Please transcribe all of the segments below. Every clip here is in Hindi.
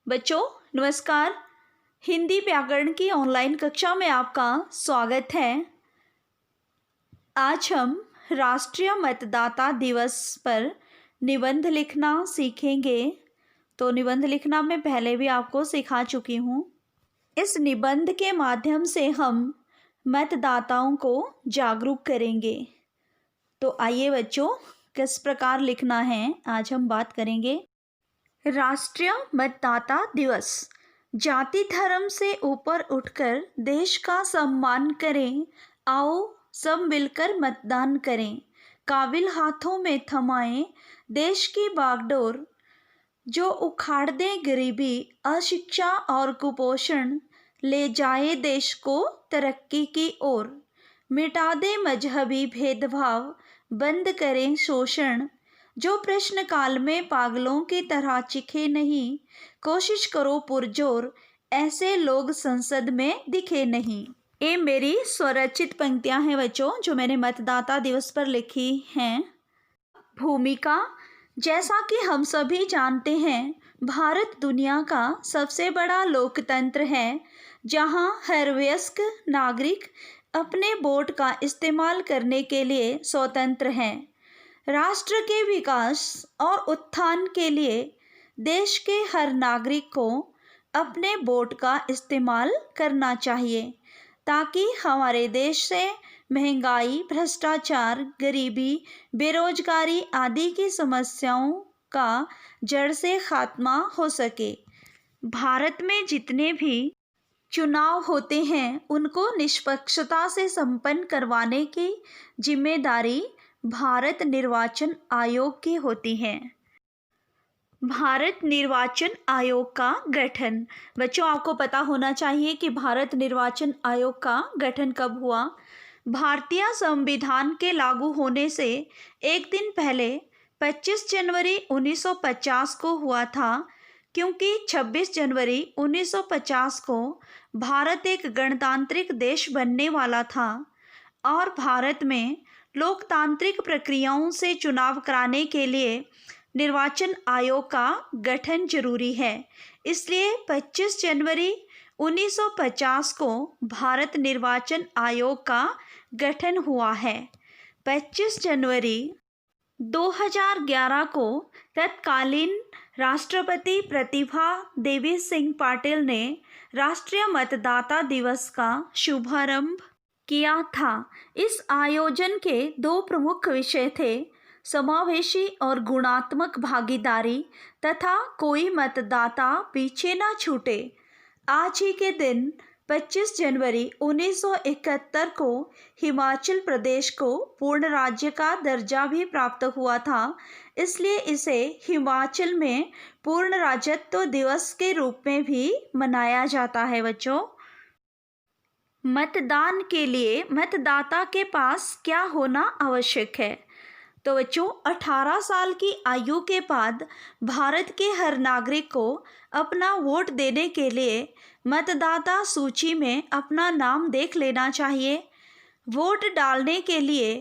बच्चों नमस्कार। हिंदी व्याकरण की ऑनलाइन कक्षा में आपका स्वागत है। आज हम राष्ट्रीय मतदाता दिवस पर निबंध लिखना सीखेंगे। तो निबंध लिखना मैं पहले भी आपको सिखा चुकी हूँ। इस निबंध के माध्यम से हम मतदाताओं को जागरूक करेंगे। तो आइए बच्चों, किस प्रकार लिखना है आज हम बात करेंगे। राष्ट्रीय मतदाता दिवस। जाति धर्म से ऊपर उठकर देश का सम्मान करें। आओ सब मिलकर मतदान करें। काबिल हाथों में थमाएं देश की बागडोर। जो उखाड़ दे गरीबी, अशिक्षा और कुपोषण, ले जाए देश को तरक्की की ओर। मिटा दे मजहबी भेदभाव, बंद करें शोषण। जो प्रश्न काल में पागलों की तरह चिखे नहीं, कोशिश करो पुरजोर, ऐसे लोग संसद में दिखे नहीं। ये मेरी स्वरचित पंक्तियां हैं बच्चों, जो मैंने मतदाता दिवस पर लिखी हैं। भूमिका। जैसा कि हम सभी जानते हैं, भारत दुनिया का सबसे बड़ा लोकतंत्र है, जहां हर वयस्क नागरिक अपने वोट का इस्तेमाल करने के लिए स्वतंत्र है। राष्ट्र के विकास और उत्थान के लिए देश के हर नागरिक को अपने वोट का इस्तेमाल करना चाहिए, ताकि हमारे देश से महंगाई, भ्रष्टाचार, गरीबी, बेरोजगारी आदि की समस्याओं का जड़ से खात्मा हो सके। भारत में जितने भी चुनाव होते हैं, उनको निष्पक्षता से संपन्न करवाने की जिम्मेदारी भारत निर्वाचन आयोग की होती है। भारत निर्वाचन आयोग का गठन। बच्चों आपको पता होना चाहिए कि भारत निर्वाचन आयोग का गठन कब हुआ। भारतीय संविधान के लागू होने से एक दिन पहले 25 जनवरी 1950 को हुआ था, क्योंकि 26 जनवरी 1950 को भारत एक गणतांत्रिक देश बनने वाला था और भारत में लोकतांत्रिक प्रक्रियाओं से चुनाव कराने के लिए निर्वाचन आयोग का गठन जरूरी है। इसलिए 25 जनवरी 1950 को भारत निर्वाचन आयोग का गठन हुआ है। 25 जनवरी 2011 को तत्कालीन राष्ट्रपति प्रतिभा देवी सिंह पाटिल ने राष्ट्रीय मतदाता दिवस का शुभारंभ किया था। इस आयोजन के दो प्रमुख विषय थे, समावेशी और गुणात्मक भागीदारी तथा कोई मतदाता पीछे न छूटे। आज ही के दिन 25 जनवरी 1971 को हिमाचल प्रदेश को पूर्ण राज्य का दर्जा भी प्राप्त हुआ था, इसलिए इसे हिमाचल में पूर्ण राज्यत्व दिवस के रूप में भी मनाया जाता है। बच्चों, मतदान के लिए मतदाता के पास क्या होना आवश्यक है? तो बच्चों 18 साल की आयु के बाद भारत के हर नागरिक को अपना वोट देने के लिए मतदाता सूची में अपना नाम देख लेना चाहिए। वोट डालने के लिए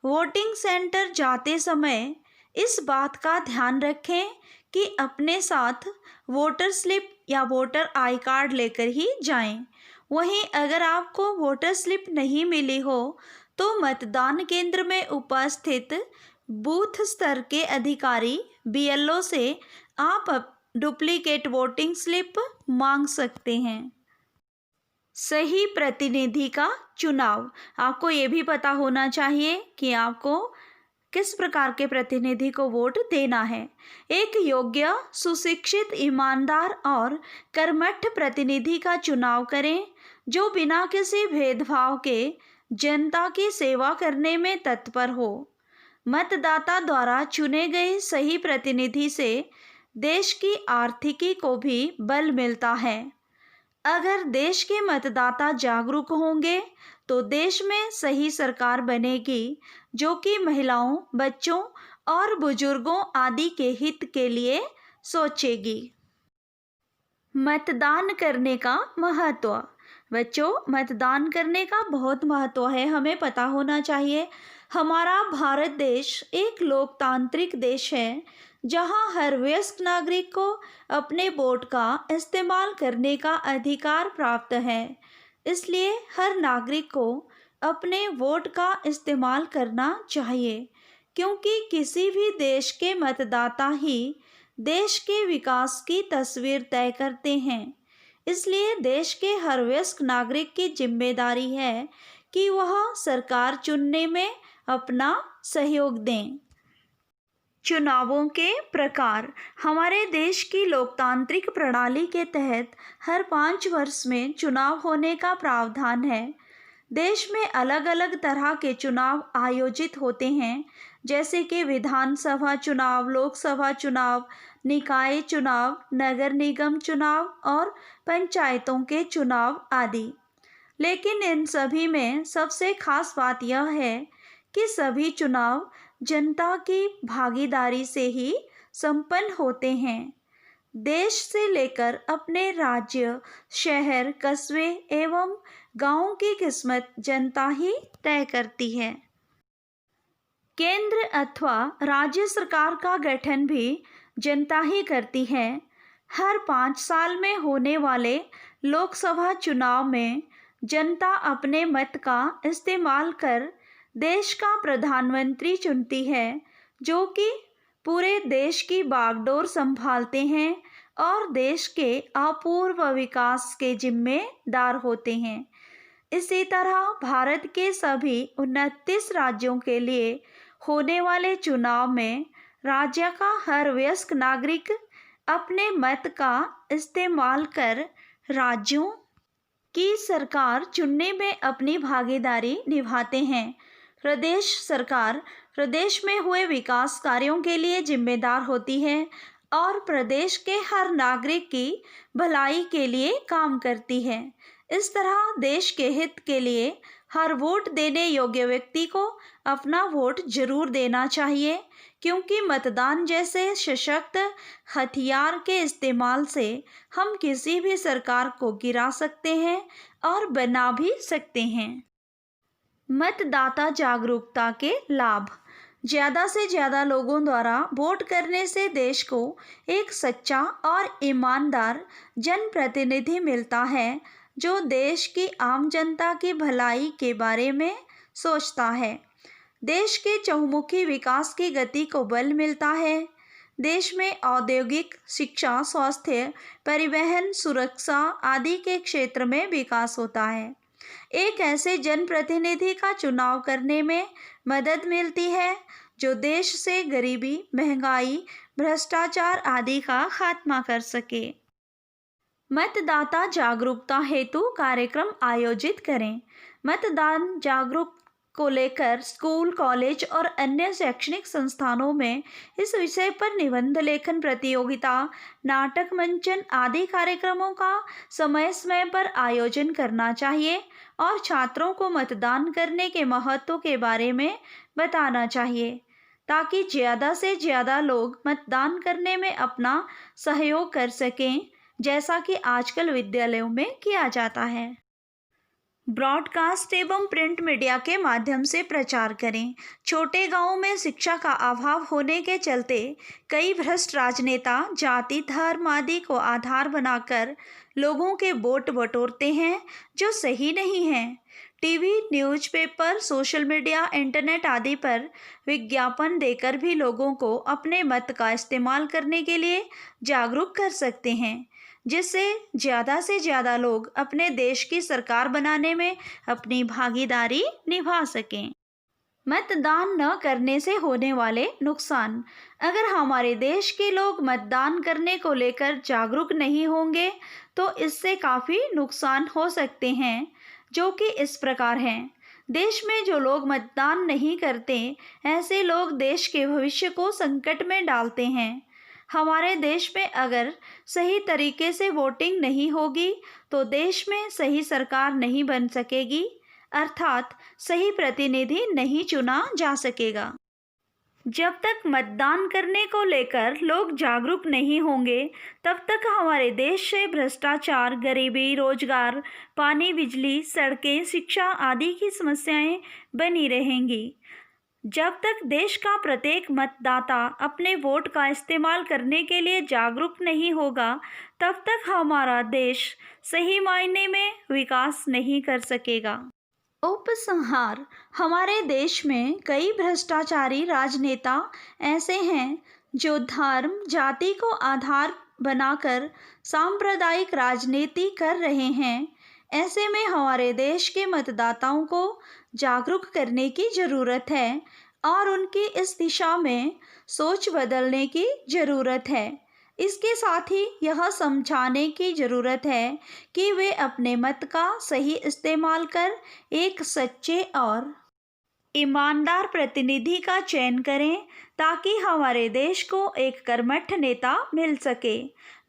वोटिंग सेंटर जाते समय इस बात का ध्यान रखें कि अपने साथ वोटर स्लिप या वोटर आई कार्ड लेकर ही जाएं। वहीं अगर आपको वोटर स्लिप नहीं मिली हो तो मतदान केंद्र में उपस्थित बूथ स्तर के अधिकारी BLO से आप डुप्लीकेट वोटिंग स्लिप मांग सकते हैं। सही प्रतिनिधि का चुनाव। आपको ये भी पता होना चाहिए कि आपको किस प्रकार के प्रतिनिधि को वोट देना है। एक योग्य, सुशिक्षित, ईमानदार और कर्मठ प्रतिनिधि का चुनाव करें, जो बिना किसी भेदभाव के जनता की सेवा करने में तत्पर हो। मतदाता द्वारा चुने गए सही प्रतिनिधि से देश की आर्थिकी को भी बल मिलता है। अगर देश के मतदाता जागरूक होंगे तो देश में सही सरकार बनेगी, जो कि महिलाओं, बच्चों और बुजुर्गों आदि के हित के लिए सोचेगी। मतदान करने का महत्व। बच्चों मतदान करने का बहुत महत्व है, हमें पता होना चाहिए। हमारा भारत देश एक लोकतांत्रिक देश है जहां हर वयस्क नागरिक को अपने वोट का इस्तेमाल करने का अधिकार प्राप्त है। इसलिए हर नागरिक को अपने वोट का इस्तेमाल करना चाहिए, क्योंकि किसी भी देश के मतदाता ही देश के विकास की तस्वीर तय करते हैं। इसलिए देश के हर वयस्क नागरिक की जिम्मेदारी है कि वह सरकार चुनने में अपना सहयोग दें। चुनावों के प्रकार। हमारे देश की लोकतांत्रिक प्रणाली के तहत हर 5 वर्ष में चुनाव होने का प्रावधान है। देश में अलग अलग तरह के चुनाव आयोजित होते हैं, जैसे कि विधानसभा चुनाव, लोकसभा चुनाव, निकाय चुनाव, नगर निगम चुनाव और पंचायतों के चुनाव आदि। लेकिन इन सभी में सबसे खास बात यह है कि सभी चुनाव जनता की भागीदारी से ही संपन्न होते हैं। देश से लेकर अपने राज्य, शहर, कस्बे एवं गांवों की किस्मत जनता ही तय करती है। केंद्र अथवा राज्य सरकार का गठन भी जनता ही करती है। हर 5 साल में होने वाले लोकसभा चुनाव में जनता अपने मत का इस्तेमाल कर देश का प्रधानमंत्री चुनती है, जो कि पूरे देश की बागडोर संभालते हैं और देश के अपूर्व विकास के जिम्मेदार होते हैं। इसी तरह भारत के सभी 29 राज्यों के लिए होने वाले चुनाव में राज्य का हर वयस्क नागरिक अपने मत का इस्तेमाल कर राज्यों की सरकार चुनने में अपनी भागीदारी निभाते हैं। प्रदेश सरकार प्रदेश में हुए विकास कार्यों के लिए जिम्मेदार होती है और प्रदेश के हर नागरिक की भलाई के लिए काम करती है। इस तरह देश के हित के लिए हर वोट देने योग्य व्यक्ति को अपना वोट जरूर देना चाहिए, क्योंकि मतदान जैसे सशक्त हथियार के इस्तेमाल से हम किसी भी सरकार को गिरा सकते हैं और बना भी सकते हैं। मतदाता जागरूकता के लाभ। ज़्यादा से ज़्यादा लोगों द्वारा वोट करने से देश को एक सच्चा और ईमानदार जनप्रतिनिधि मिलता है, जो देश की आम जनता की भलाई के बारे में सोचता है। देश के चहुमुखी विकास की गति को बल मिलता है। देश में औद्योगिक, शिक्षा, स्वास्थ्य, परिवहन, सुरक्षा आदि के क्षेत्र में विकास होता है। एक ऐसे जनप्रतिनिधि का चुनाव करने में मदद मिलती है जो देश से गरीबी, महंगाई, भ्रष्टाचार आदि का खात्मा कर सके। मतदाता जागरूकता हेतु कार्यक्रम आयोजित करें। मतदान जागरूक को लेकर स्कूल, कॉलेज और अन्य शैक्षणिक संस्थानों में इस विषय पर निबंध लेखन प्रतियोगिता, नाटक मंचन आदि कार्यक्रमों का समय समय पर आयोजन करना चाहिए और छात्रों को मतदान करने के महत्व के बारे में बताना चाहिए, ताकि ज़्यादा से ज़्यादा लोग मतदान करने में अपना सहयोग कर सकें, जैसा कि आजकल विद्यालयों में किया जाता है। ब्रॉडकास्ट एवं प्रिंट मीडिया के माध्यम से प्रचार करें। छोटे गांवों में शिक्षा का अभाव होने के चलते कई भ्रष्ट राजनेता जाति, धर्म आदि को आधार बनाकर लोगों के वोट बटोरते हैं, जो सही नहीं है। TV, newspaper, social media, internet आदि पर विज्ञापन देकर भी लोगों को अपने मत का इस्तेमाल करने के लिए जागरूक कर सकते हैं, जिससे ज़्यादा से ज़्यादा लोग अपने देश की सरकार बनाने में अपनी भागीदारी निभा सकें। मतदान न करने से होने वाले नुकसान। अगर हमारे देश के लोग मतदान करने को लेकर जागरूक नहीं होंगे तो इससे काफ़ी नुकसान हो सकते हैं, जो कि इस प्रकार हैं। देश में जो लोग मतदान नहीं करते, ऐसे लोग देश के भविष्य को संकट में डालते हैं। हमारे देश में अगर सही तरीके से वोटिंग नहीं होगी तो देश में सही सरकार नहीं बन सकेगी, अर्थात सही प्रतिनिधि नहीं चुना जा सकेगा। जब तक मतदान करने को लेकर लोग जागरूक नहीं होंगे, तब तक हमारे देश से भ्रष्टाचार, गरीबी, रोजगार, पानी, बिजली, सड़कें, शिक्षा आदि की समस्याएं बनी रहेंगी। जब तक देश का प्रत्येक मतदाता अपने वोट का इस्तेमाल करने के लिए जागरूक नहीं होगा, तब तक हमारा देश सही मायने में विकास नहीं कर सकेगा। उपसंहार: हमारे देश में कई भ्रष्टाचारी राजनेता ऐसे हैं जो धर्म, जाति को आधार बनाकर सांप्रदायिक राजनीति कर रहे हैं। ऐसे में हमारे देश के मतदाताओं को जागरूक करने की ज़रूरत है और उनकी इस दिशा में सोच बदलने की ज़रूरत है। इसके साथ ही यह समझाने की ज़रूरत है कि वे अपने मत का सही इस्तेमाल कर एक सच्चे और ईमानदार प्रतिनिधि का चयन करें, ताकि हमारे देश को एक कर्मठ नेता मिल सके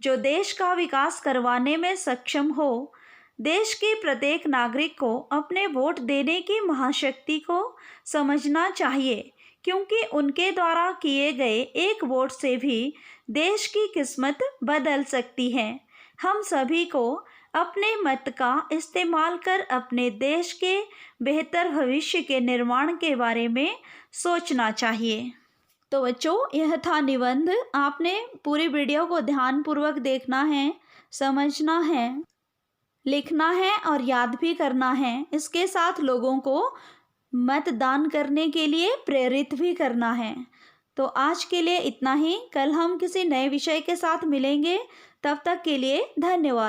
जो देश का विकास करवाने में सक्षम हो। देश के प्रत्येक नागरिक को अपने वोट देने की महाशक्ति को समझना चाहिए, क्योंकि उनके द्वारा किए गए एक वोट से भी देश की किस्मत बदल सकती है। हम सभी को अपने मत का इस्तेमाल कर अपने देश के बेहतर भविष्य के निर्माण के बारे में सोचना चाहिए। तो बच्चों, यह था निबंध। आपने पूरी वीडियो को ध्यानपूर्वक देखना है, समझना है, लिखना है और याद भी करना है। इसके साथ लोगों को मतदान करने के लिए प्रेरित भी करना है। तो आज के लिए इतना ही। कल हम किसी नए विषय के साथ मिलेंगे। तब तक के लिए धन्यवाद।